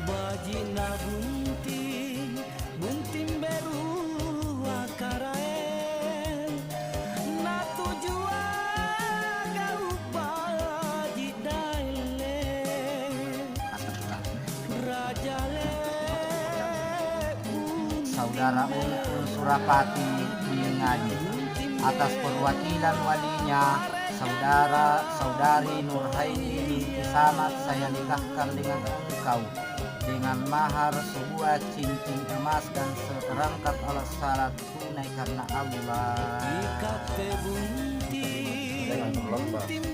Bajina bunting, bunting beru akaraen. Na tujua gau baji daile. Raja le Saudara Unggul Surapati Nyingadi, atas perwakilan walinya saudara-saudari Nurhaini binti Samad, saya nikahkan dengan engkau dengan mahar sebuah cincin emas dan seperangkat alat salat tunai karena Allah. bunting, bunting